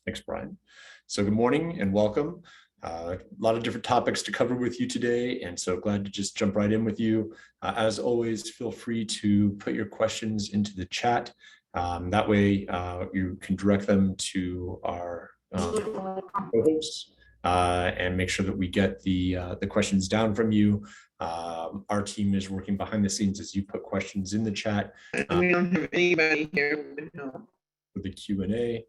Thanks, Brian. So good morning and welcome. A lot of different topics to cover with you today, and so glad to just jump right in with you. As always, feel free to put your questions into the chat. That way you can direct them to our co-hosts and make sure that we get the questions down from you. Our team is working behind the scenes as you put questions in the chat. We don't have anybody here with the Q&A.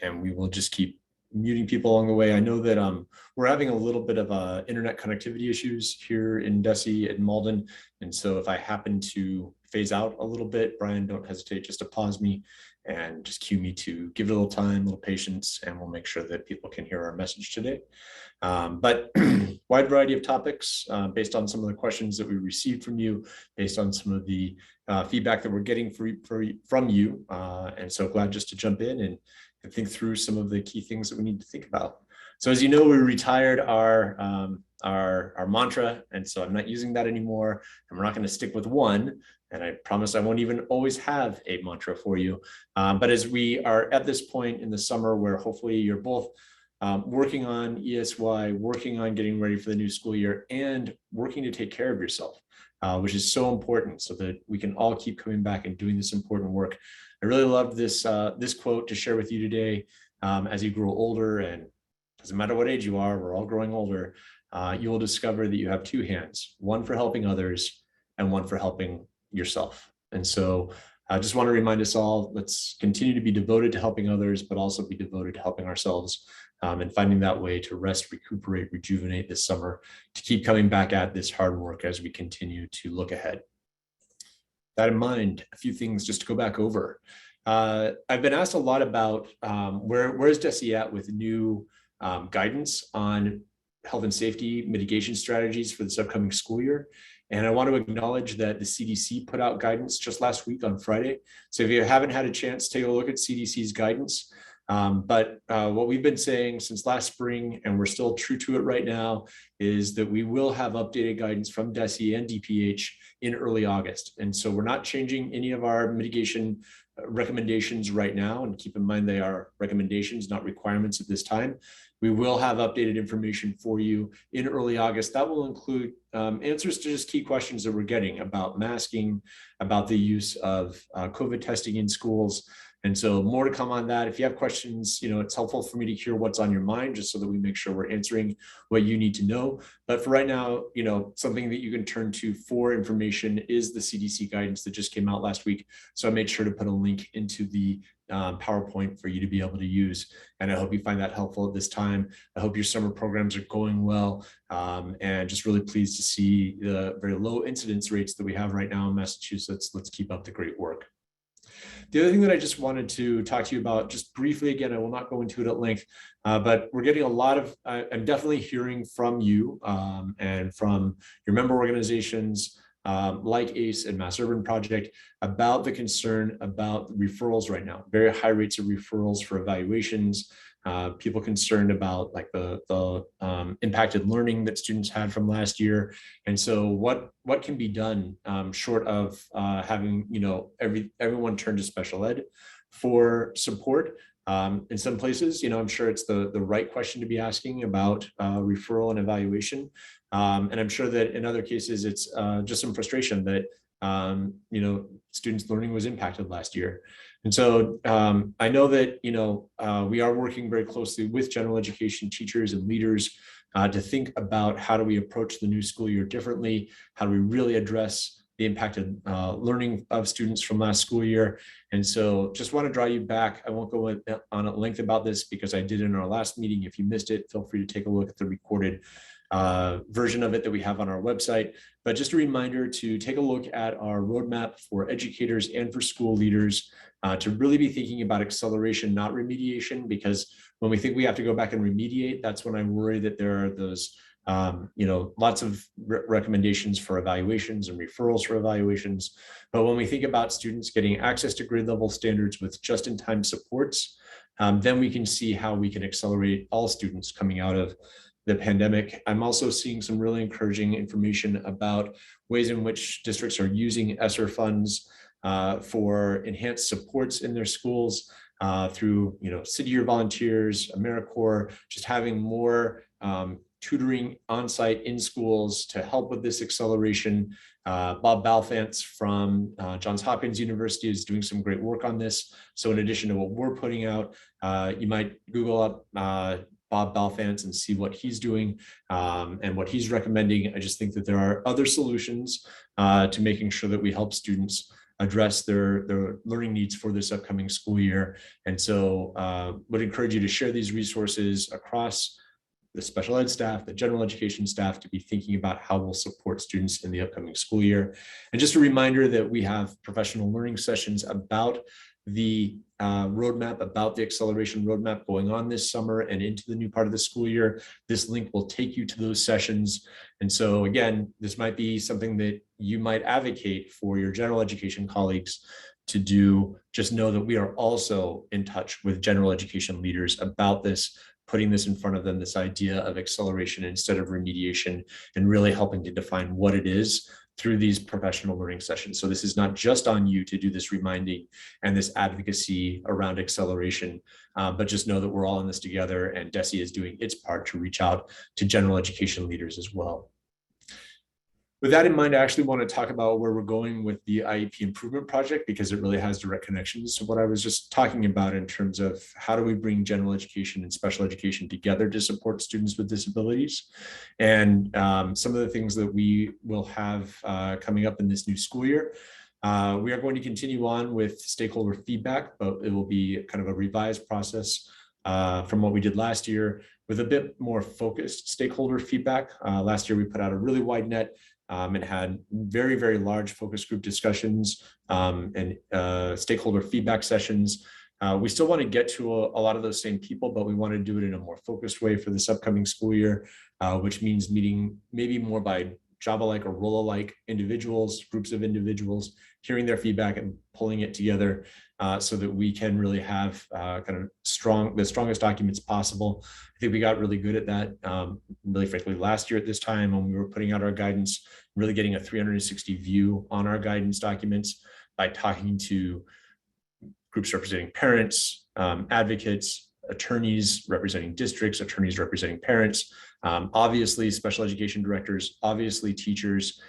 And we will just keep muting people along the way. I know that we're having a little bit of internet connectivity issues here in DESE and Malden. And so if I happen to phase out a little bit, Brian, don't hesitate just to pause me and just cue me to give it a little time, a little patience, and we'll make sure that people can hear our message today. But wide variety of topics based on some of the questions that we received from you, based on some of the feedback that we're getting from you. And so glad just to jump in and think through some of the key things that we need to think about. So as you know, we retired our mantra, and so I'm not using that anymore, and we're not going to stick with one. And I promise I won't even always have a mantra for you. But as we are at this point in the summer where hopefully you're both working on ESY, working on getting ready for the new school year, and working to take care of yourself, which is so important so that we can all keep coming back and doing this important work. I really love this, this quote to share with you today. As you grow older, and doesn't matter what age you are, we're all growing older, you will discover that you have two hands, one for helping others and one for helping yourself. And so I just want to remind us all, let's continue to be devoted to helping others, but also be devoted to helping ourselves and finding that way to rest, recuperate, rejuvenate this summer, to keep coming back at this hard work as we continue to look ahead. That in mind, a few things just to go back over. I've been asked a lot about where's DESE at with new guidance on health and safety mitigation strategies for this upcoming school year. And I want to acknowledge that the CDC put out guidance just last week on Friday. So if you haven't had a chance, take a look at CDC's guidance. But what we've been saying since last spring, and we're still true to it right now, is that we will have updated guidance from DESE and DPH in early August. And so we're not changing any of our mitigation recommendations right now. And keep in mind, they are recommendations, not requirements at this time. We will have updated information for you in early August. That will include answers to just key questions that we're getting about masking, about the use of COVID testing in schools. And so more to come on that. If you have questions, it's helpful for me to hear what's on your mind, just so that we make sure we're answering what you need to know. But for right now, something that you can turn to for information is the CDC guidance that just came out last week. So I made sure to put a link into the PowerPoint for you to be able to use. And I hope you find that helpful at this time. I hope your summer programs are going well. And just really pleased to see the very low incidence rates that we have right now in Massachusetts. Let's keep up the great work. The other thing that I just wanted to talk to you about just briefly, again, I will not go into it at length, but we're getting a lot of, I'm definitely hearing from you and from your member organizations like ACE and Mass Urban Project about the concern about referrals right now. Very high rates of referrals for evaluations. People concerned about like the impacted learning that students had from last year. And so what can be done short of having everyone turn to special ed for support? In some places, I'm sure it's the right question to be asking about referral and evaluation. And I'm sure that in other cases, it's just some frustration that students' learning was impacted last year. And so I know that, we are working very closely with general education teachers and leaders to think about how do we approach the new school year differently? How do we really address the impacted learning of students from last school year? And so just want to draw you back. I won't go on at length about this because I did in our last meeting. If you missed it, feel free to take a look at the recorded version of it that we have on our website. But just a reminder to take a look at our roadmap for educators and for school leaders to really be thinking about acceleration, not remediation, because when we think we have to go back and remediate, that's when I worry that there are those lots of recommendations for evaluations and referrals for evaluations. But when we think about students getting access to grade level standards with just-in-time supports, then we can see how we can accelerate all students coming out of the pandemic. I'm also seeing some really encouraging information about ways in which districts are using ESSER funds for enhanced supports in their schools. through, City Year volunteers, AmeriCorps, just having more tutoring on-site in schools to help with this acceleration. Bob Balfance from Johns Hopkins University is doing some great work on this. So in addition to what we're putting out, you might Google up Bob Balfance and see what he's doing and what he's recommending. I just think that there are other solutions to making sure that we help students address their learning needs for this upcoming school year. And so would encourage you to share these resources across the special ed staff, the general education staff, to be thinking about how we'll support students in the upcoming school year. And just a reminder that we have professional learning sessions about the roadmap, about the acceleration roadmap going on this summer and into the new part of the school year. This link will take you to those sessions. And so again, this might be something that you might advocate for your general education colleagues to do. Just know that we are also in touch with general education leaders about this, putting this in front of them, this idea of acceleration instead of remediation, and really helping to define what it is through these professional learning sessions. So this is not just on you to do this reminding and this advocacy around acceleration, but just know that we're all in this together, and DESE is doing its part to reach out to general education leaders as well. With that in mind, I actually want to talk about where we're going with the IEP improvement project, because it really has direct connections to what I was just talking about in terms of how do we bring general education and special education together to support students with disabilities. And some of the things that we will have coming up in this new school year. We are going to continue on with stakeholder feedback, but it will be kind of a revised process from what we did last year with a bit more focused stakeholder feedback. Last year, we put out a really wide net and had very, very large focus group discussions and stakeholder feedback sessions. We still want to get to a lot of those same people, but we want to do it in a more focused way for this upcoming school year, which means meeting maybe more by job-alike or role-alike individuals, groups of individuals, hearing their feedback and pulling it together so that we can really have kind of the strongest documents possible. I think we got really good at that, really frankly, last year at this time when we were putting out our guidance, really getting a 360 view on our guidance documents by talking to groups representing parents, advocates, attorneys representing districts, attorneys representing parents, obviously special education directors, obviously teachers.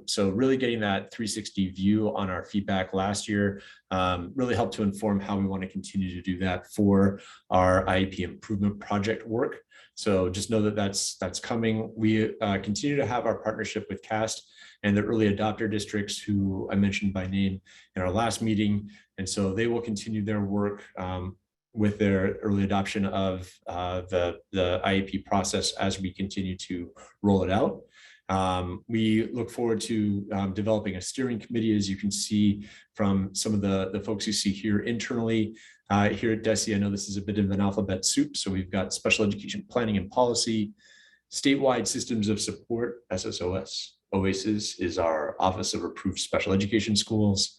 So really getting that 360 view on our feedback last year really helped to inform how we want to continue to do that for our IEP improvement project work. So just know that that's coming. We continue to have our partnership with CAST and the early adopter districts, who I mentioned by name in our last meeting. And so they will continue their work with their early adoption of the IEP process as we continue to roll it out. We look forward to developing a steering committee, as you can see from some of the folks you see here internally. Here at DESE, I know this is a bit of an alphabet soup. So we've got special education planning and policy, statewide systems of support, SSOS. OASIS is our Office of Approved Special Education Schools,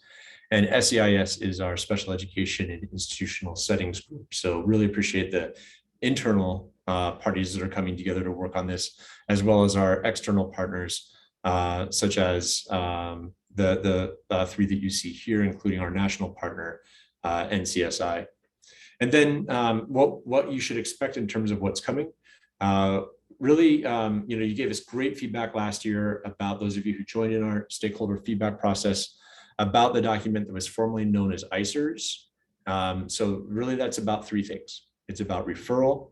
and SEIS is our Special Education and Institutional Settings group. So really appreciate the internal parties that are coming together to work on this, as well as our external partners, such as the three that you see here, including our national partner, NCSI. And then what you should expect in terms of what's coming. Really, you gave us great feedback last year about those of you who joined in our stakeholder feedback process about the document that was formerly known as ICERS. So really that's about three things. It's about referral,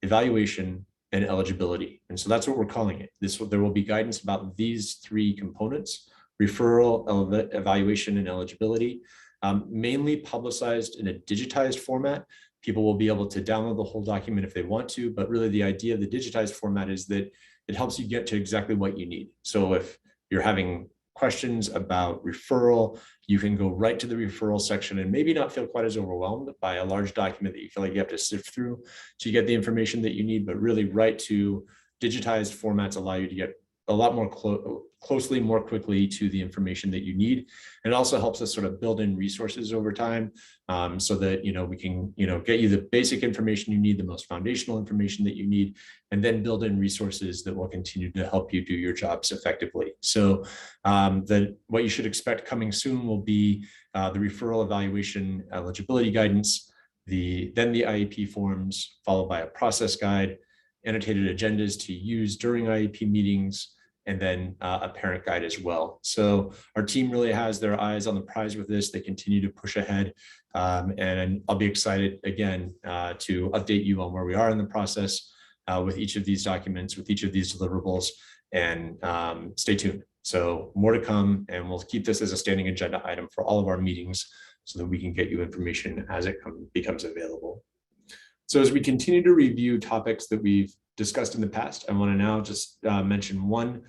evaluation, and eligibility. And so that's what we're calling it. There will be guidance about these three components: referral, evaluation, and eligibility, mainly publicized in a digitized format. People will be able to download the whole document if they want to, but really the idea of the digitized format is that it helps you get to exactly what you need. So if you're having questions about referral, you can go right to the referral section and maybe not feel quite as overwhelmed by a large document that you feel like you have to sift through to get the information that you need, but really right to digitized formats allow you to get a lot more closely, more quickly to the information that you need. And it also helps us sort of build in resources over time, so that, we can, get you the basic information you need, the most foundational information that you need, and then build in resources that will continue to help you do your jobs effectively. So what you should expect coming soon will be the referral evaluation eligibility guidance, then the IEP forms, followed by a process guide, annotated agendas to use during IEP meetings, and then a parent guide as well. So our team really has their eyes on the prize with this. They continue to push ahead. And I'll be excited again to update you on where we are in the process with each of these documents, with each of these deliverables, and stay tuned. So more to come, and we'll keep this as a standing agenda item for all of our meetings so that we can get you information as it becomes available. So as we continue to review topics that we've discussed in the past, I want to now just mention one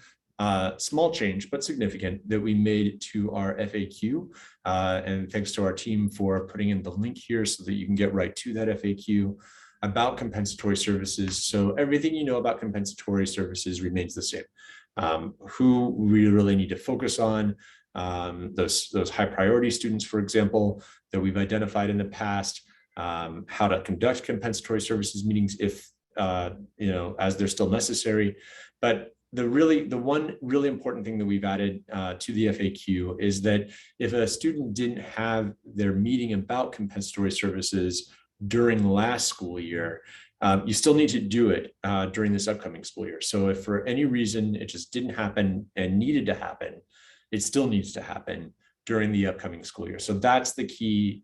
small change, but significant, that we made to our FAQ. And thanks to our team for putting in the link here so that you can get right to that FAQ about compensatory services. So everything you know about compensatory services remains the same. Who we really need to focus on, those high priority students, for example, that we've identified in the past, how to conduct compensatory services meetings if, as they're still necessary. But the one really important thing that we've added to the FAQ is that if a student didn't have their meeting about compensatory services during last school year, you still need to do it during this upcoming school year. So if for any reason it just didn't happen and needed to happen, it still needs to happen during the upcoming school year. So that's the key,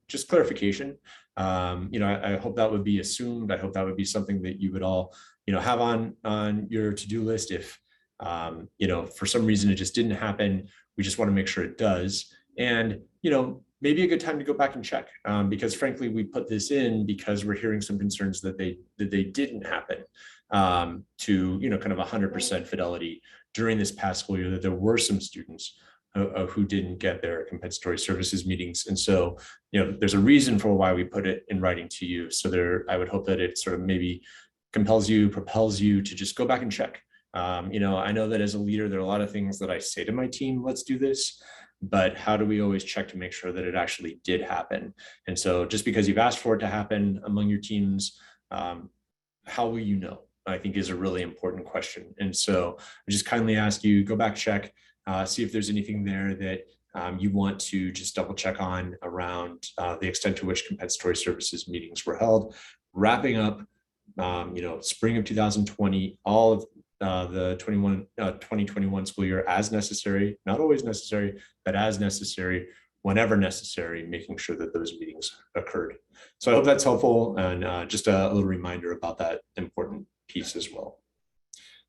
just clarification. I hope that would be assumed. I hope that would be something that you would all, have on your to-do list. If, for some reason it just didn't happen, we just want to make sure it does. And, maybe a good time to go back and check, because frankly, we put this in because we're hearing some concerns that they didn't happen to, kind of 100% fidelity during this past school year, that there were some students who didn't get their compensatory services meetings. And so, there's a reason for why we put it in writing to you. So I would hope that it sort of maybe propels you to just go back and check. I know that as a leader, there are a lot of things that I say to my team, let's do this, but how do we always check to make sure that it actually did happen? And so just because you've asked for it to happen among your teams, how will you know? I think is a really important question. And so I just kindly ask you, go back, check, see if there's anything there that you want to just double check on around the extent to which compensatory services meetings were held. Wrapping up, spring of 2020, all of the 2021 school year as necessary, not always necessary, but as necessary, whenever necessary, making sure that those meetings occurred. So I hope that's helpful, and just a little reminder about that important piece as well.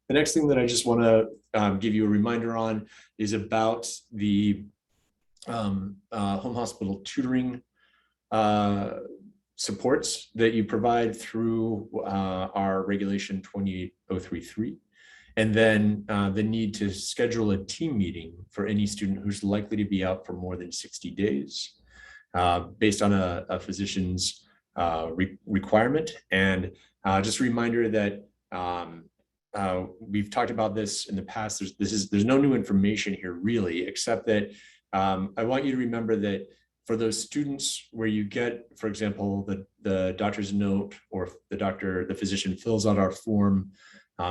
The next thing that I just want to give you a reminder on is about the home hospital tutoring supports that you provide through our regulation 28033. And then the need to schedule a team meeting for any student who's likely to be out for more than 60 days based on a physician's requirement. And just a reminder that we've talked about this in the past. There's no new information here really, except that I want you to remember that for those students where you get, for example, the doctor's note, or the physician fills out our form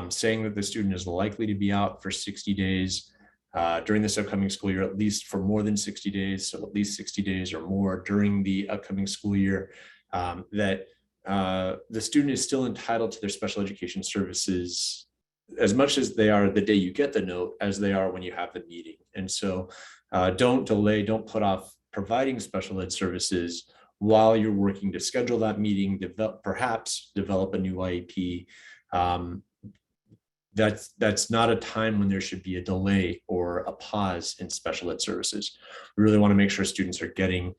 saying that the student is likely to be out for 60 days during this upcoming school year, at least for more than 60 days, so at least 60 days or more during the upcoming school year, that the student is still entitled to their special education services as much as they are the day you get the note as they are when you have the meeting. And so don't delay, don't put off providing special ed services while you're working to schedule that meeting, perhaps develop a new IEP. That's not a time when there should be a delay or a pause in special ed services. We really want to make sure students are getting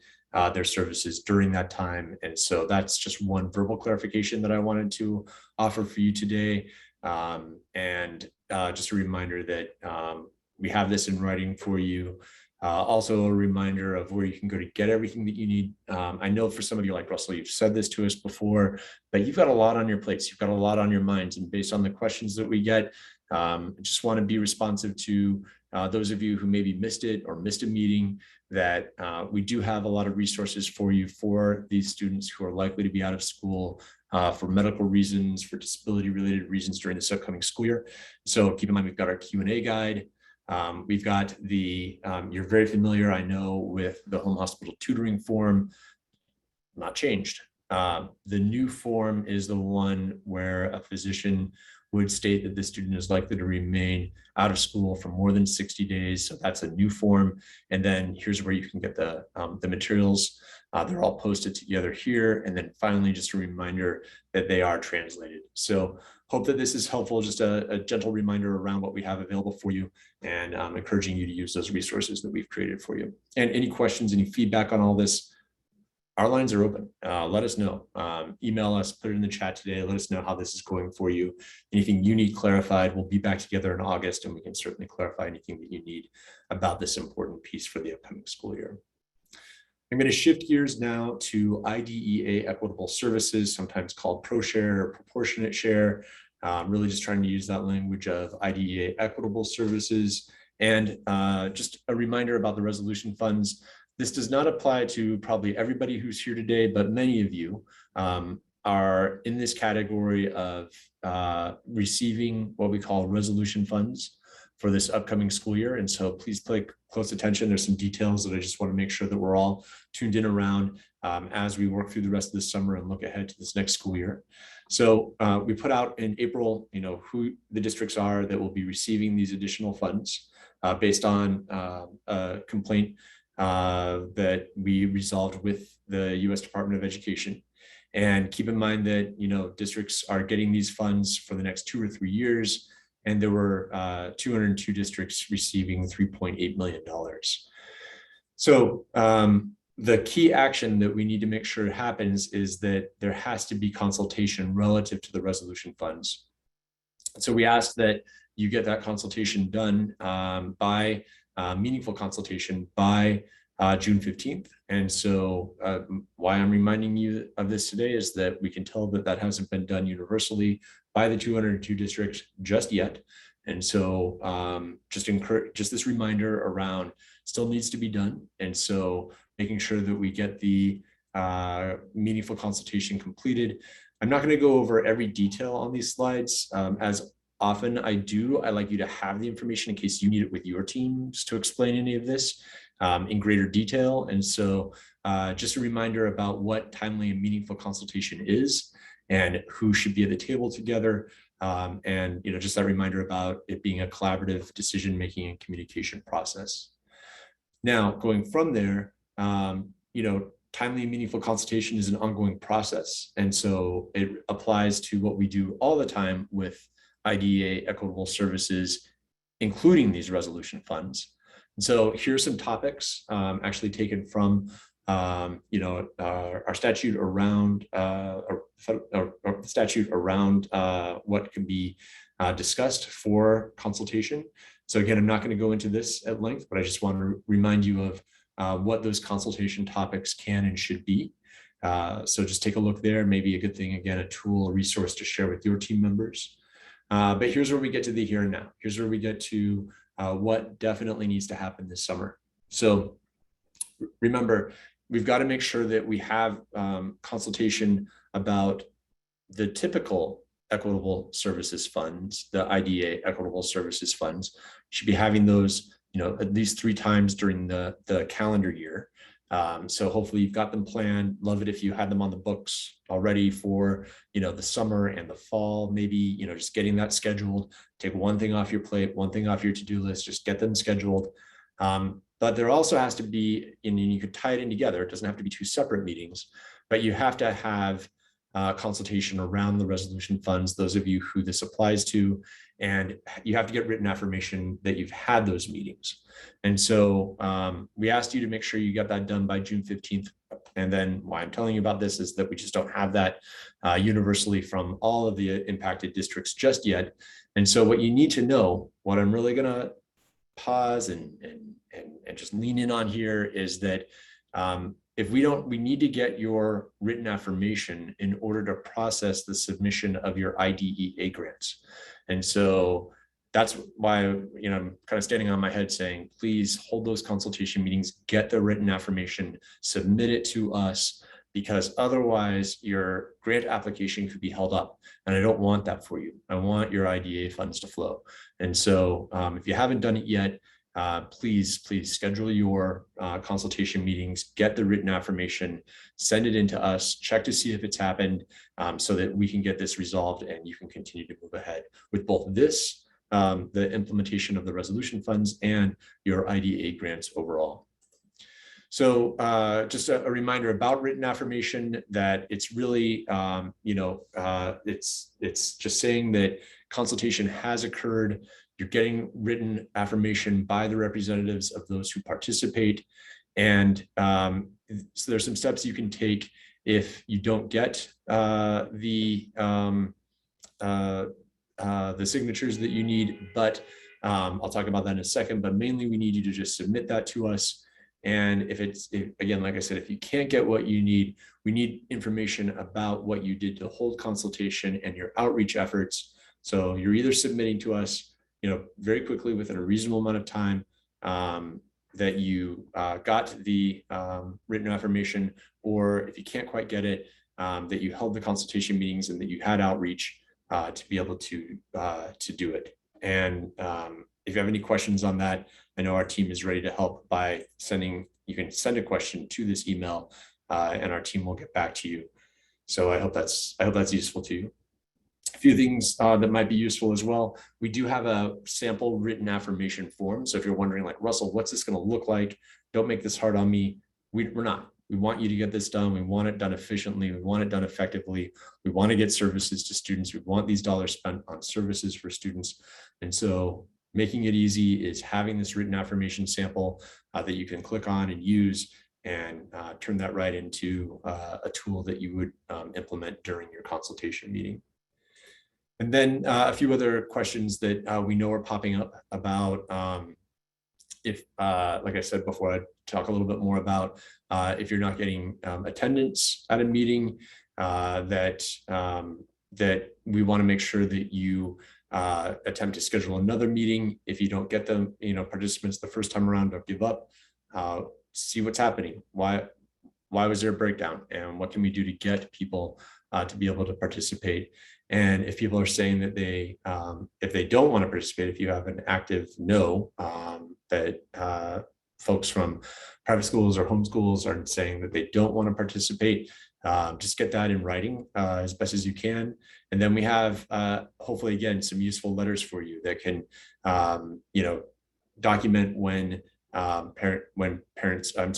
their services during that time. And so that's just one verbal clarification that I wanted to offer for you today. And just a reminder that we have this in writing for you. Also a reminder of where you can go to get everything that you need. I know for some of you, like Russell, you've said this to us before, but you've got a lot on your plates. You've got a lot on your minds. And based on the questions that we get, I just want to be responsive to those of you who maybe missed it or missed a meeting, that we do have a lot of resources for you for these students who are likely to be out of school for medical reasons, for disability related reasons during this upcoming school year. So keep in mind, we've got our Q&A guide. We've got the, you're very familiar, I know, with the home hospital tutoring form, not changed. The new form is the one where a physician would state that the student is likely to remain out of school for more than 60 days. So that's a new form. And then here's where you can get the materials. They're all posted together here. And then finally, just a reminder that they are translated. So hope that this is helpful, just a gentle reminder around what we have available for you, and encouraging you to use those resources that we've created for you. And any questions, any feedback on all this, our lines are open. Let us know. Email us, put it in the chat today. Let us know how this is going for you. Anything you need clarified, we'll be back together in August, and we can certainly clarify anything that you need about this important piece for the upcoming school year. I'm going to shift gears now to IDEA Equitable Services, sometimes called ProShare or Proportionate Share. Really just trying to use that language of IDEA Equitable Services. And just a reminder about the resolution funds. This does not apply to probably everybody who's here today, but many of you are in this category of receiving what we call resolution funds for this upcoming school year. And so please pay close attention. There's some details that I just want to make sure that we're all tuned in around as we work through the rest of the summer and look ahead to this next school year. So we put out in April, who the districts are that will be receiving these additional funds based on a complaint that we resolved with the U.S. Department of Education. And keep in mind that, districts are getting these funds for the next 2 or 3 years. And there were 202 districts receiving $3.8 million. So the key action that we need to make sure happens is that there has to be consultation relative to the resolution funds. So we ask that you get that consultation done by meaningful consultation by June 15th. And so why I'm reminding you of this today is that we can tell that that hasn't been done universally by the 202 districts just yet. And so just this reminder around still needs to be done. And so making sure that we get the meaningful consultation completed. I'm not going to go over every detail on these slides. As often I do, I like you to have the information in case you need it with your teams to explain any of this in greater detail. And so just a reminder about what timely and meaningful consultation is and who should be at the table together. And just that reminder about it being a collaborative decision-making and communication process. Now, going from there, timely and meaningful consultation is an ongoing process. And so it applies to what we do all the time with IDEA Equitable Services, including these resolution funds. And so here's some topics actually taken from our statute around what can be discussed for consultation. So again, I'm not going to go into this at length, but I just want to remind you of what those consultation topics can and should be. So just take a look there. Maybe a good thing, again, a tool, a resource to share with your team members. But here's where we get to the here and now. Here's where we get to what definitely needs to happen this summer. So remember, we've got to make sure that we have consultation about the typical equitable services funds, the IDEA Equitable Services funds. You should be having those, at least 3 times during the calendar year. So hopefully you've got them planned. Love it if you had them on the books already for, the summer and the fall, maybe, just getting that scheduled. Take one thing off your plate, one thing off your to-do list, just get them scheduled. But there also has to be, and you could tie it in together. It doesn't have to be 2 separate meetings, but you have to have consultation around the resolution funds, those of you who this applies to, and you have to get written affirmation that you've had those meetings. And so we asked you to make sure you get that done by June 15th. And then why I'm telling you about this is that we just don't have that universally from all of the impacted districts just yet. And so what you need to know, what I'm really going to pause and and just lean in on here is that if we need to get your written affirmation in order to process the submission of your IDEA grants. And so that's why, I'm kind of standing on my head saying, please hold those consultation meetings, get the written affirmation, submit it to us, because otherwise your grant application could be held up. And I don't want that for you. I want your IDEA funds to flow. And so if you haven't done it yet, please schedule your consultation meetings, get the written affirmation, send it in to us, check to see if it's happened, so that we can get this resolved and you can continue to move ahead with both this, the implementation of the resolution funds, and your IDEA grants overall. So just a reminder about written affirmation, that it's really, it's just saying that consultation has occurred. You're getting written affirmation by the representatives of those who participate. And so there's some steps you can take if you don't get the signatures that you need, but I'll talk about that in a second. But mainly we need you to just submit that to us. And again, like I said, if you can't get what you need, we need information about what you did to hold consultation and your outreach efforts. So you're either submitting to us, very quickly within a reasonable amount of time, that you got the written affirmation, or if you can't quite get it, that you held the consultation meetings and that you had outreach to be able to do it. And if you have any questions on that, I know our team is ready to help by you can send a question to this email, and our team will get back to you. So I hope that's useful to you. A few things that might be useful as well. We do have a sample written affirmation form. So if you're wondering, like, Russell, what's this going to look like? Don't make this hard on me. We're not. We want you to get this done. We want it done efficiently. We want it done effectively. We want to get services to students. We want these dollars spent on services for students. And so making it easy is having this written affirmation sample that you can click on and use, and turn that right into a tool that you would implement during your consultation meeting. And then a few other questions that we know are popping up about if, like I said before, I'd talk a little bit more about if you're not getting attendance at a meeting, that we want to make sure that you attempt to schedule another meeting. If you don't get them, participants the first time around, don't give up. See what's happening. Why was there a breakdown, and what can we do to get people to be able to participate? And if people are saying that if they don't want to participate, if you have an active no, that folks from private schools or homeschools are saying that they don't want to participate, just get that in writing as best as you can. And then we have, hopefully, again, some useful letters for you that can, document when parents of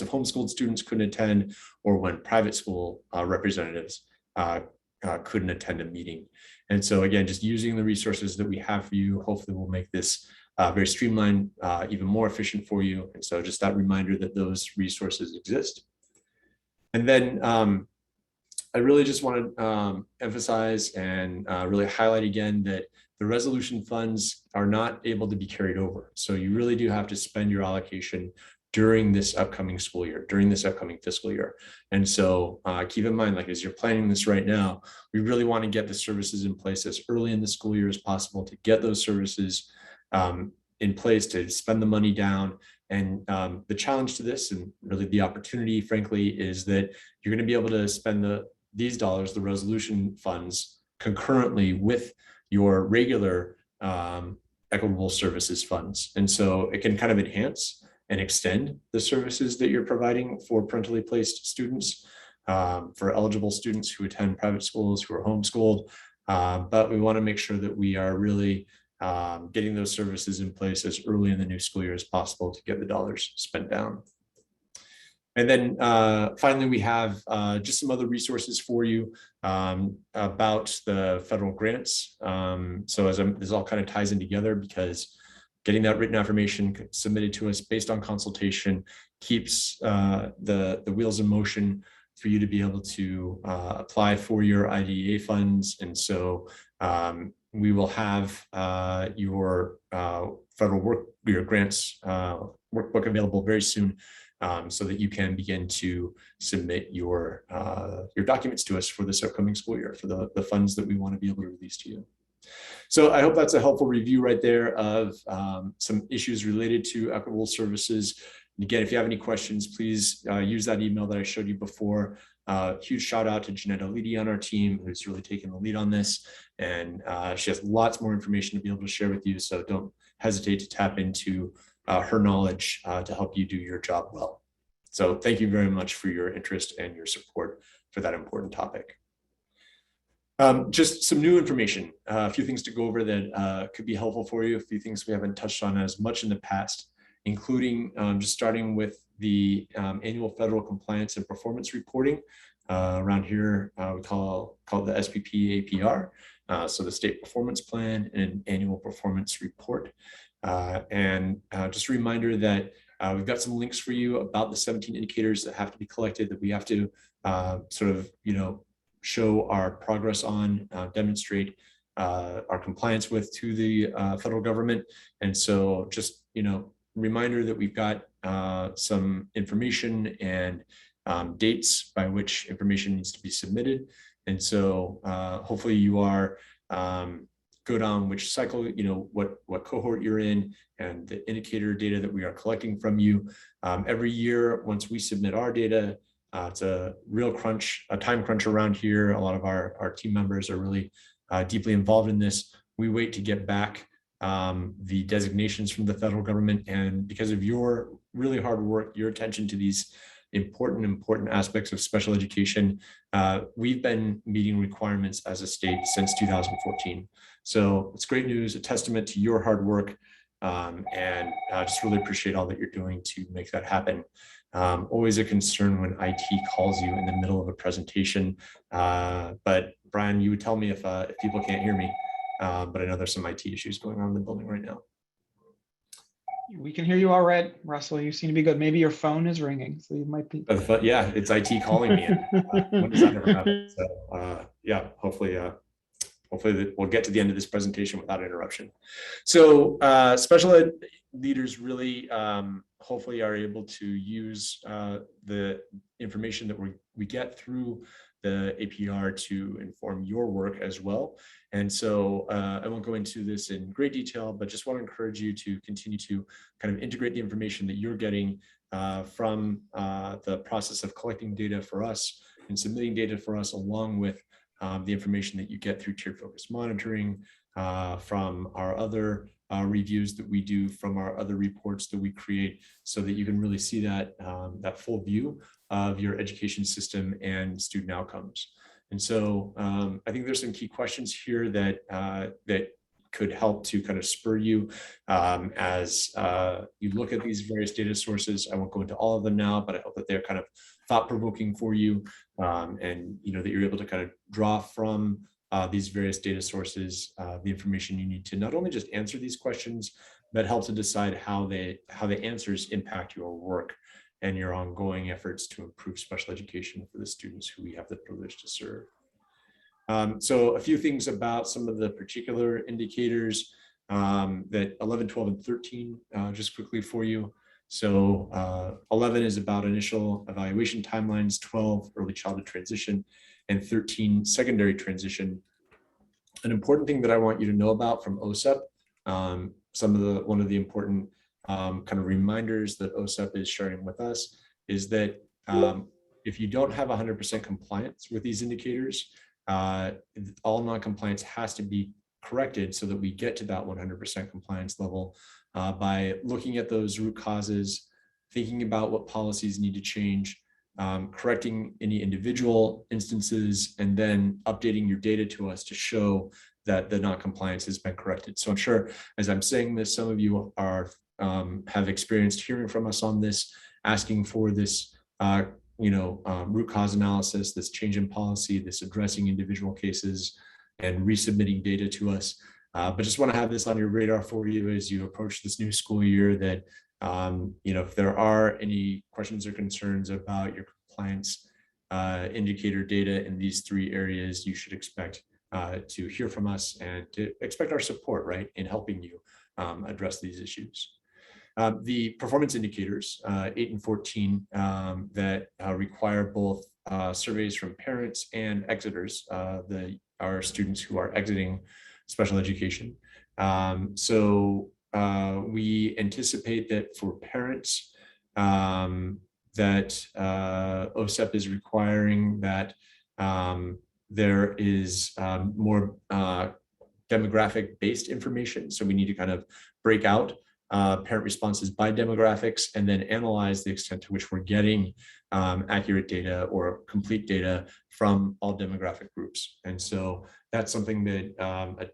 homeschooled students couldn't attend, or when private school representatives couldn't attend a meeting. And so again, just using the resources that we have for you, hopefully will make this very streamlined, even more efficient for you. And so just that reminder that those resources exist. And then I really just want to emphasize and really highlight again that the resolution funds are not able to be carried over. So you really do have to spend your allocation during this upcoming school year, during this upcoming fiscal year. And so keep in mind, like, as you're planning this right now, we really want to get the services in place as early in the school year as possible, to get those services in place, to spend the money down. And the challenge to this, and really the opportunity, frankly, is that you're going to be able to spend these dollars, the resolution funds, concurrently with your regular equitable services funds. And so it can kind of enhance and extend the services that you're providing for parentally placed students, for eligible students who attend private schools, who are homeschooled. But we want to make sure that we are really getting those services in place as early in the new school year as possible to get the dollars spent down. And then finally, we have just some other resources for you about the federal grants. So this all kind of ties in together, because getting that written affirmation submitted to us based on consultation keeps the wheels in motion for you to be able to apply for your IDEA funds. And so we will have your federal your grants workbook available very soon, so that you can begin to submit your documents to us for this upcoming school year for the funds that we want to be able to release to you. So I hope that's a helpful review right there of some issues related to equitable services. And again, if you have any questions, please use that email that I showed you before. Huge shout out to Janetta Leedy on our team, who's really taken the lead on this. And she has lots more information to be able to share with you. So don't hesitate to tap into her knowledge to help you do your job well. So thank you very much for your interest and your support for that important topic. Just some new information, a few things to go over that could be helpful for you, a few things we haven't touched on as much in the past, including just starting with the annual federal compliance and performance reporting. Around here, we call the SPP-APR, so the state performance plan and an annual performance report. And just a reminder that we've got some links for you about the 17 indicators that have to be collected, that we have to sort of, show our progress on, demonstrate our compliance with to the federal government. And so just, reminder that we've got some information and dates by which information needs to be submitted. And so hopefully you are good on which cycle, what cohort you're in and the indicator data that we are collecting from you. Every year, once we submit our data, it's a real crunch, a time crunch around here. A lot of our team members are really deeply involved in this. We wait to get back the designations from the federal government. And because of your really hard work, your attention to these important aspects of special education, we've been meeting requirements as a state since 2014. So it's great news, a testament to your hard work. And I just really appreciate all that you're doing to make that happen. Always a concern when IT calls you in the middle of a presentation. But Brian, you would tell me if people can't hear me, but I know there's some IT issues going on in the building right now. We can hear you all right, Russell. You seem to be good. Maybe your phone is ringing, so you might be. Yeah, it's IT calling me. When does that ever happen? So yeah, hopefully we'll get to the end of this presentation without interruption. So special ed leaders really hopefully are able to use the information that we get through the APR to inform your work as well. And so I won't go into this in great detail, but just want to encourage you to continue to kind of integrate the information that you're getting from the process of collecting data for us and submitting data for us, along with the information that you get through tiered focus monitoring, from our other reviews that we do, from our other reports that we create, so that you can really see that that full view of your education system and student outcomes. And so I think there's some key questions here that that could help to kind of spur you as you look at these various data sources. I won't go into all of them now, but I hope that they're kind of thought-provoking for you, and that you're able to kind of draw from these various data sources the information you need to not only just answer these questions, but help to decide how the answers impact your work and your ongoing efforts to improve special education for the students who we have the privilege to serve. So a few things about some of the particular indicators that 11, 12, and 13, just quickly for you. So 11 is about initial evaluation timelines, 12, early childhood transition, and 13, secondary transition. An important thing that I want you to know about from OSEP, one of the important kind of reminders that OSEP is sharing with us is that if you don't have 100% compliance with these indicators, all non-compliance has to be corrected so that we get to that 100% compliance level by looking at those root causes, thinking about what policies need to change, correcting any individual instances, and then updating your data to us to show that the non-compliance has been corrected. So I'm sure as I'm saying this, some of you are have experienced hearing from us on this, asking for this root cause analysis, this change in policy, this addressing individual cases and resubmitting data to us. But just want to have this on your radar for you as you approach this new school year, that if there are any questions or concerns about your compliance indicator data in these three areas, you should expect to hear from us and to expect our support, right, in helping you address these issues. The performance indicators, 8 and 14, that require both surveys from parents and exiters, our students who are exiting special education. We anticipate that for parents, that OSEP is requiring that there is more demographic-based information. So we need to kind of break out parent responses by demographics and then analyze the extent to which we're getting accurate data or complete data from all demographic groups. And so that's something that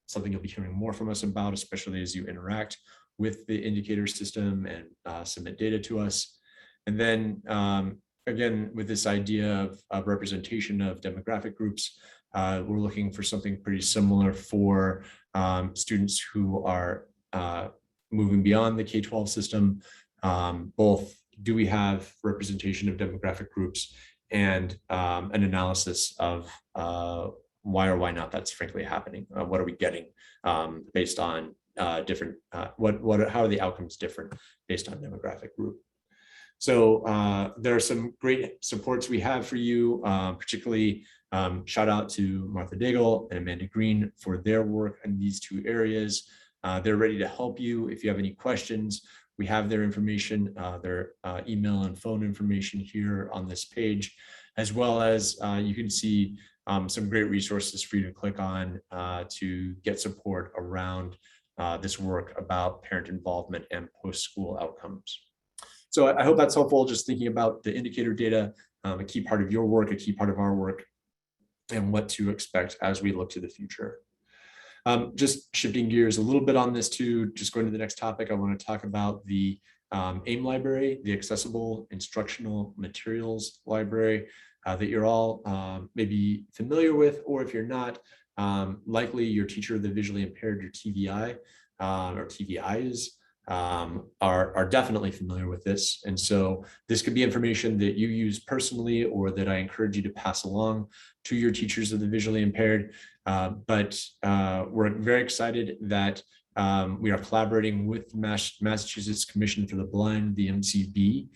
something you'll be hearing more from us about, especially as you interact with the indicator system and submit data to us. And then again, with this idea of representation of demographic groups, we're looking for something pretty similar for students who are moving beyond the K-12 system. Both do we have representation of demographic groups and an analysis of why or why not that's frankly happening. What are we getting based on different, how are the outcomes different based on demographic group? So there are some great supports we have for you, particularly shout out to Martha Daigle and Amanda Green for their work in these two areas. They're ready to help you if you have any questions. We have their information, their email and phone information here on this page, as well as you can see some great resources for you to click on to get support around this work about parent involvement and post-school outcomes. So I hope that's helpful, just thinking about the indicator data, a key part of your work, a key part of our work, and what to expect as we look to the future. Just shifting gears a little bit on this too, just going to the next topic, I want to talk about the AIM library, the Accessible Instructional Materials Library that you're all maybe familiar with, or if you're not, likely your teacher of the visually impaired, your TVI or TVIs, are definitely familiar with this. And so this could be information that you use personally or that I encourage you to pass along to your teachers of the visually impaired. But we're very excited that we are collaborating with Massachusetts Commission for the Blind, the MCB,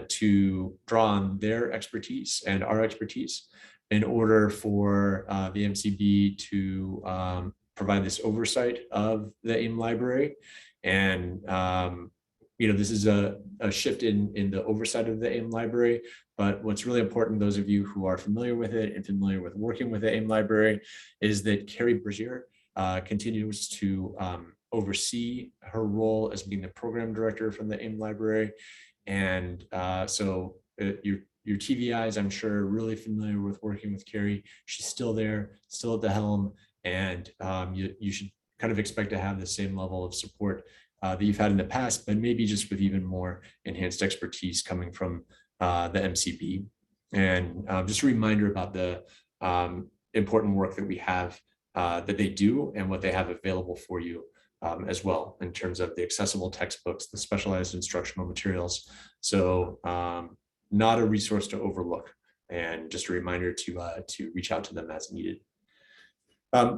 to draw on their expertise and our expertise in order for the MCB to provide this oversight of the AIM library. And this is a shift in the oversight of the AIM library. But what's really important, those of you who are familiar with it and familiar with working with the AIM library, is that Carrie Brazier continues to oversee her role as being the program director from the AIM library. And so your TVIs, I'm sure, are really familiar with working with Carrie. She's still there, still at the helm, and you should kind of expect to have the same level of support that you've had in the past, but maybe just with even more enhanced expertise coming from the MCB. And just a reminder about the important work that we have that they do and what they have available for you as well in terms of the accessible textbooks, the specialized instructional materials. So not a resource to overlook, and just a reminder to reach out to them as needed.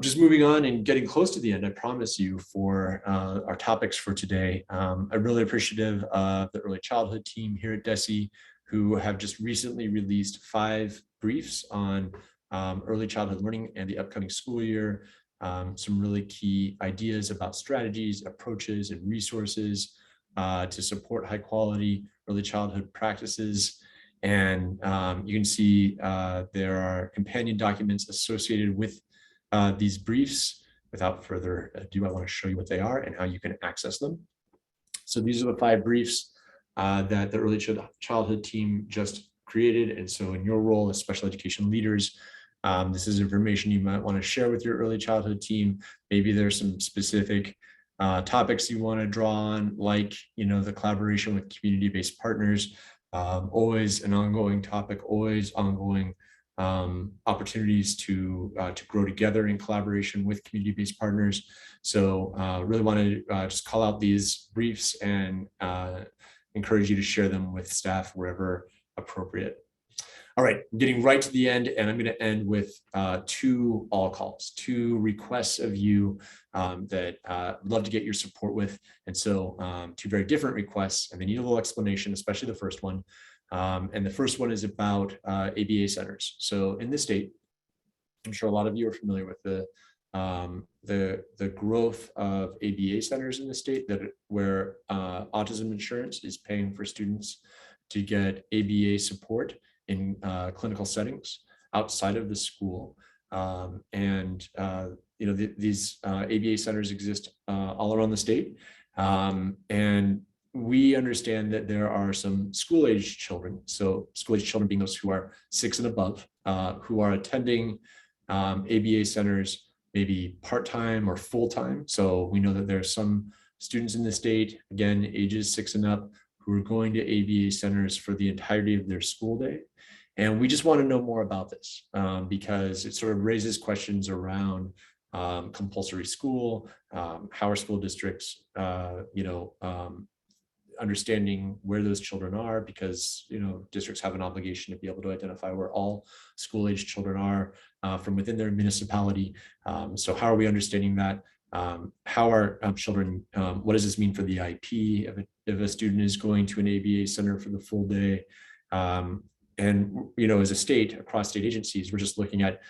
Just moving on and getting close to the end, I promise you, for our topics for today. I'm really appreciative of the early childhood team here at DESE, who have just recently released 5 briefs on early childhood learning and the upcoming school year. Some really key ideas about strategies, approaches, and resources to support high quality early childhood practices. And you can see there are companion documents associated with these briefs. Without further ado, I want to show you what they are and how you can access them. So these are the 5 briefs that the early childhood team just created. And so in your role as special education leaders, this is information you might want to share with your early childhood team. Maybe there's some specific topics you want to draw on, like the collaboration with community-based partners. Always an ongoing topic, always ongoing opportunities to grow together in collaboration with community-based partners. So really want to just call out these briefs and encourage you to share them with staff wherever appropriate. All right, I'm getting right to the end, and I'm going to end with two all calls, two requests of you that I'd love to get your support with. And so two very different requests, and they need a little explanation, especially the first one. And the first one is about ABA centers. So in this state, I'm sure a lot of you are familiar with the growth of ABA centers in the state where autism insurance is paying for students to get ABA support in clinical settings outside of the school. These ABA centers exist all around the state. And we understand that there are some school-age children, so school-age children being those who are 6 and above, who are attending ABA centers maybe part-time or full-time. So we know that there are some students in the state, again, ages 6 and up, who are going to ABA centers for the entirety of their school day. And we just want to know more about this because it sort of raises questions around compulsory school, how are school districts, understanding where those children are, because districts have an obligation to be able to identify where all school-age children are from within their municipality. So how are we understanding that? How are children, what does this mean for the IP if a student is going to an ABA center for the full day? And as a state, across state agencies, we're just looking at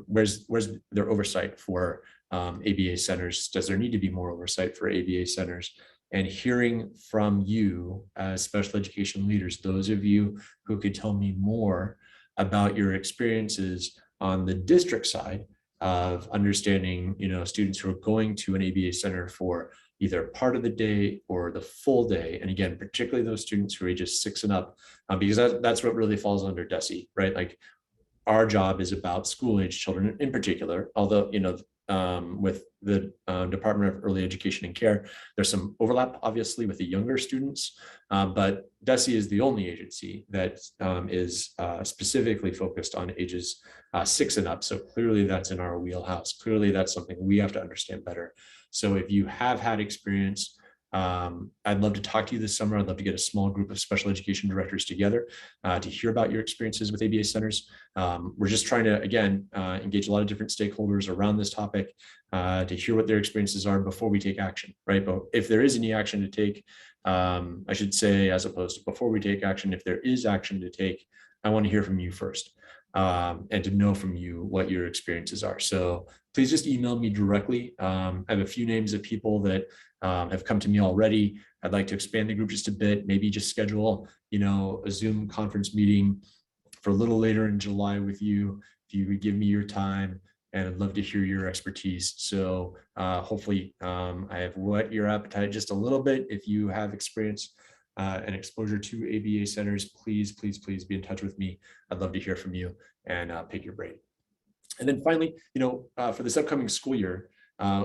where's their oversight for ABA centers? Does there need to be more oversight for ABA centers? And hearing from you as special education leaders, those of you who could tell me more about your experiences on the district side of understanding, students who are going to an ABA center for either part of the day or the full day. And again, particularly those students who are ages 6 and up, because that's what really falls under DESE, right? Like our job is about school-age children in particular, although, with the Department of Early Education and Care, there's some overlap, obviously, with the younger students, but DESE is the only agency that is specifically focused on ages 6 and up. So clearly that's in our wheelhouse. Clearly that's something we have to understand better. So if you have had experience, I'd love to talk to you this summer. I'd love to get a small group of special education directors together to hear about your experiences with ABA centers. We're just trying to, again, engage a lot of different stakeholders around this topic to hear what their experiences are before we take action, right? But if there is any action to take, I should say, as opposed to before we take action, if there is action to take, I want to hear from you first and to know from you what your experiences are. So please just email me directly. I have a few names of people that have come to me already. I'd like to expand the group just a bit, maybe just schedule, a Zoom conference meeting for a little later in July with you, if you would give me your time, and I'd love to hear your expertise. So hopefully I have whet your appetite just a little bit. If you have experience and exposure to ABA centers, please, please, please be in touch with me. I'd love to hear from you and pick your brain. And then finally, for this upcoming school year,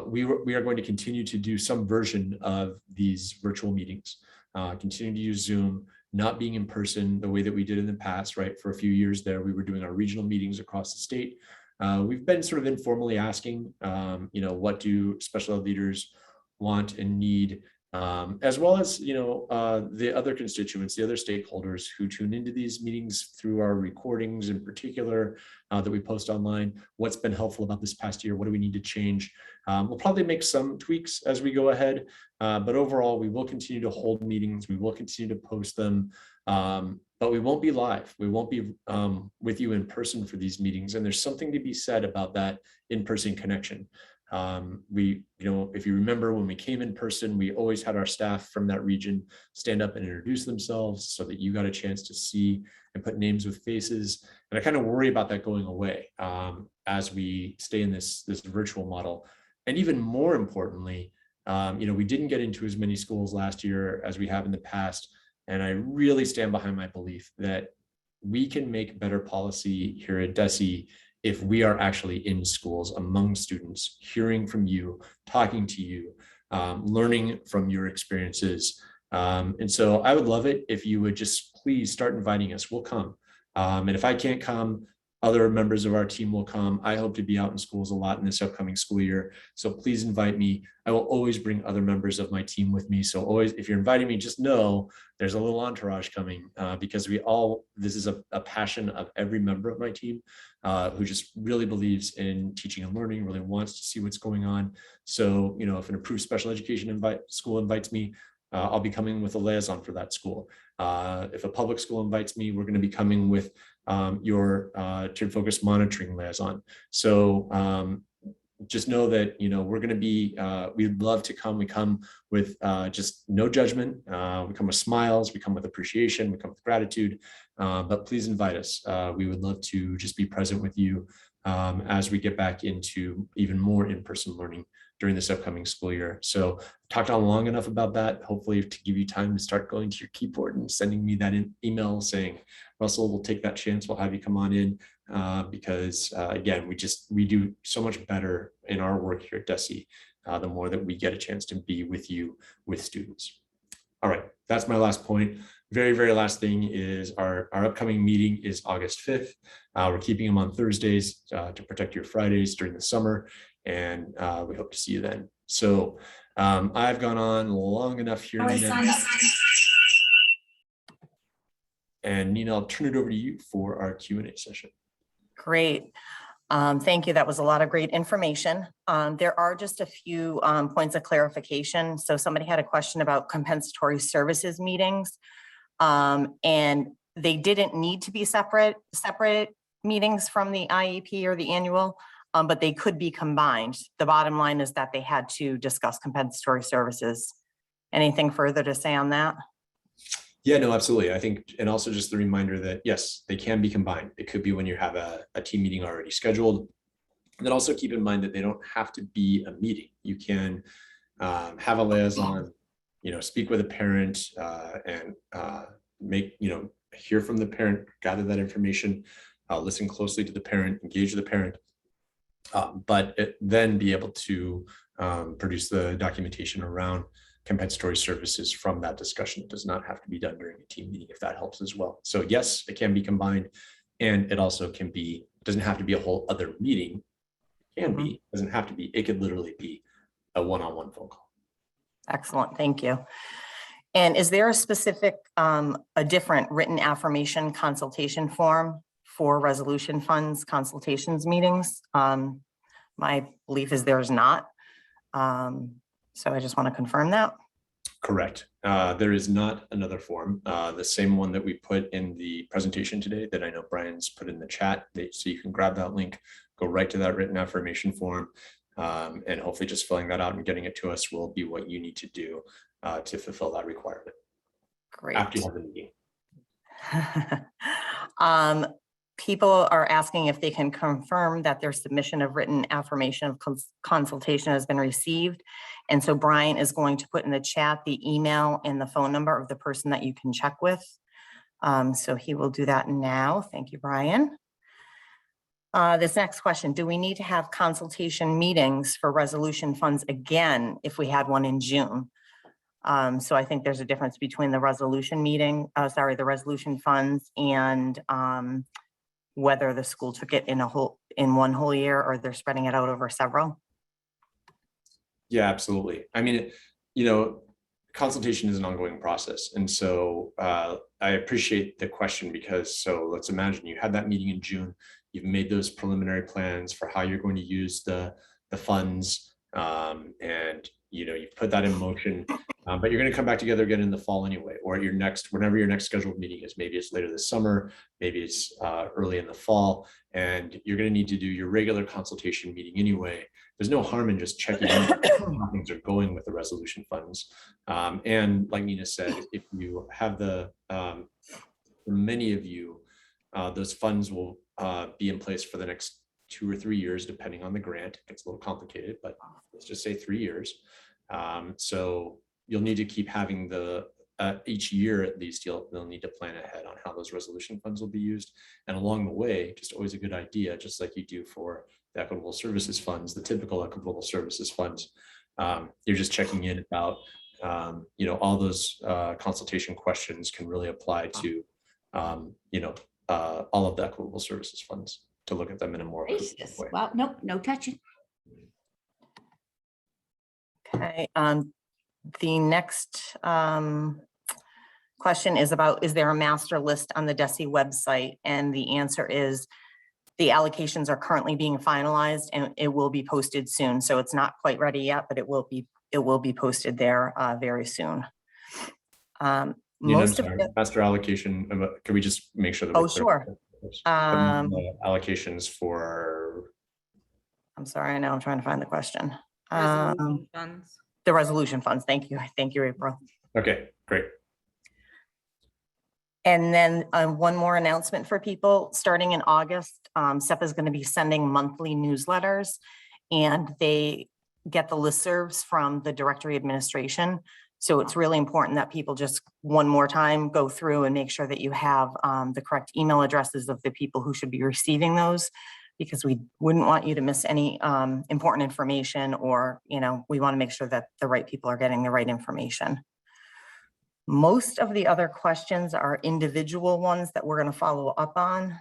we are going to continue to do some version of these virtual meetings, continue to use Zoom, not being in person the way that we did in the past, right? For a few years there, we were doing our regional meetings across the state. We've been sort of informally asking, what do special ed leaders want and need, as well as, the other constituents, the other stakeholders who tune into these meetings through our recordings in particular that we post online. What's been helpful about this past year? What do we need to change? We'll probably make some tweaks as we go ahead, but overall, we will continue to hold meetings. We will continue to post them, but we won't be live. We won't be with you in person for these meetings. And there's something to be said about that in-person connection. If you remember when we came in person, we always had our staff from that region stand up and introduce themselves so that you got a chance to see and put names with faces. And I kind of worry about that going away as we stay in this virtual model. And even more importantly, we didn't get into as many schools last year as we have in the past. And I really stand behind my belief that we can make better policy here at DESE if we are actually in schools among students, hearing from you, talking to you, learning from your experiences. And so I would love it if you would just please start inviting us. We'll come. And if I can't come, Other members of our team will come. I hope to be out in schools a lot in this upcoming school year. So please invite me. I will always bring other members of my team with me. So always, if you're inviting me, just know there's a little entourage coming because this is a passion of every member of my team who just really believes in teaching and learning, really wants to see what's going on. So, if an approved special education school invites me, I'll be coming with a liaison for that school. If a public school invites me, we're going to be coming with your tiered focus monitoring liaison. So just know that, we're going to be, we'd love to come. We come with just no judgment. We come with smiles, we come with appreciation, we come with gratitude, but please invite us. We would love to just be present with you as we get back into even more in-person learning during this upcoming school year. So talked on long enough about that, hopefully to give you time to start going to your keyboard and sending me that email saying, Russell, we'll take that chance. We'll have you come on in because again, we do so much better in our work here at DESE the more that we get a chance to be with you, with students. All right, that's my last point. Very, very last thing is our upcoming meeting is August 5th. We're keeping them on Thursdays to protect your Fridays during the summer. And we hope to see you then. So I've gone on long enough here, Nina. And Nina, I'll turn it over to you for our Q&A session. Great. Thank you. That was a lot of great information. There are just a few points of clarification. So somebody had a question about compensatory services meetings, and they didn't need to be separate meetings from the IEP or the annual, but they could be combined. The bottom line is that they had to discuss compensatory services. Anything further to say on that? Yeah, no, absolutely. I think, and also just the reminder that yes, they can be combined. It could be when you have a team meeting already scheduled. And then also keep in mind that they don't have to be a meeting. You can have a liaison, speak with a parent and hear from the parent, gather that information, listen closely to the parent, engage the parent, but then be able to produce the documentation around compensatory services from that discussion. It does not have to be done during a team meeting if that helps as well. So yes, it can be combined, and it also can be, doesn't have to be a whole other meeting. It can be, doesn't have to be, it could literally be a one-on-one phone call. Excellent, thank you. And is there a specific, a different written affirmation consultation form for resolution funds consultations meetings? My belief is there's not. So I just want to confirm that. Correct. There is not another form, the same one that we put in the presentation today that I know Brian's put in the chat. So you can grab that link, go right to that written affirmation form, and hopefully just filling that out and getting it to us will be what you need to do to fulfill that requirement. Great. After you have the meeting. People are asking if they can confirm that their submission of written affirmation of consultation has been received. And so Brian is going to put in the chat the email and the phone number of the person that you can check with. So he will do that now. Thank you, Brian. This next question, do we need to have consultation meetings for resolution funds again if we had one in June? So I think there's a difference between the resolution meeting, the resolution funds and whether the school took it in one whole year or they're spreading it out over several. Yeah, absolutely. I mean, consultation is an ongoing process. And so I appreciate the question because, so let's imagine you had that meeting in June, you've made those preliminary plans for how you're going to use the funds, and you've put that in motion, but you're going to come back together again in the fall anyway, or at whenever your next scheduled meeting is. Maybe it's later this summer, maybe it's early in the fall, and you're going to need to do your regular consultation meeting anyway. There's no harm in just checking in how things are going with the resolution funds. And like Nina said, if you have for many of you, those funds will be in place for the next 2 or 3 years, depending on the grant. It gets a little complicated, but let's just say 3 years. So you'll need to keep having each year at least, they'll need to plan ahead on how those resolution funds will be used. And along the way, just always a good idea, just like you do for the equitable services funds, the typical equitable services funds, you're just checking in about, all those consultation questions can really apply to, all of the equitable services funds. to look at them in a more Gracious. holistic way. Well, nope, no touching. Okay, the next question is about, is there a master list on the DESE website? And the answer is the allocations are currently being finalized and it will be posted soon. So it's not quite ready yet, but it will be posted there very soon. I'm Most of sorry, the, master allocation, can we just make sure that? Oh, we're clear? sure. The allocations for, I'm sorry, now I'm trying to find the question. Resolution funds. The resolution funds. Thank you. Thank you, April. okay, great. And then one more announcement for people, starting in August, SEPA is going to be sending monthly newsletters and they get the listservs from the directory administration. So it's really important that people just one more time go through and make sure that you have the correct email addresses of the people who should be receiving those, because we wouldn't want you to miss any important information, or, you know, we want to make sure that the right people are getting the right information. Most of the other questions are individual ones that we're going to follow up on,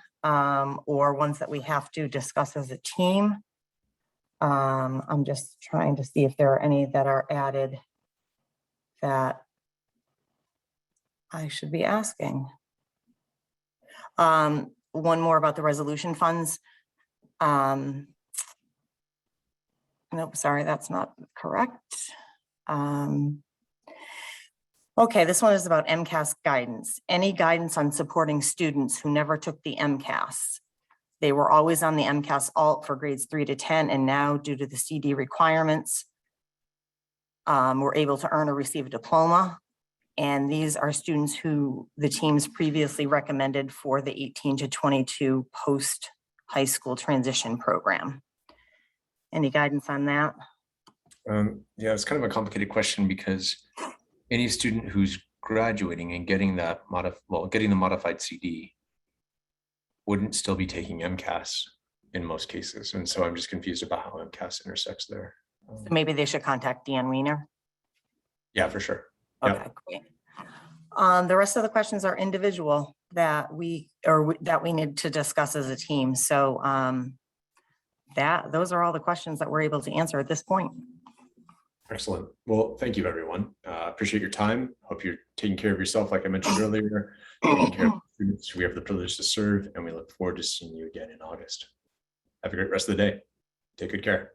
or ones that we have to discuss as a team. I'm just trying to see if there are any that are added that I should be asking. One more about the resolution funds. Nope, sorry, that's not correct. Okay, this one is about MCAS guidance. Any guidance on supporting students who never took the MCAS? They were always on the MCAS alt for grades 3 to 10, and now due to the CD requirements, were able to earn or receive a diploma. And these are students who the teams previously recommended for the 18 to 22 post-high school transition program. Any guidance on that? Yeah, it's kind of a complicated question because any student who's graduating and getting that getting the modified CD wouldn't still be taking MCAS in most cases. And so I'm just confused about how MCAS intersects there. So maybe they should contact Dan Weiner. Yeah, for sure. Okay, Yep. great. The rest of the questions are individual that we need to discuss as a team. So those are all the questions that we're able to answer at this point. Excellent. Well, thank you, everyone. Appreciate your time. Hope you're taking care of yourself, like I mentioned earlier, taking care of the students who we have the privilege to serve, and we look forward to seeing you again in August. Have a great rest of the day. Take good care.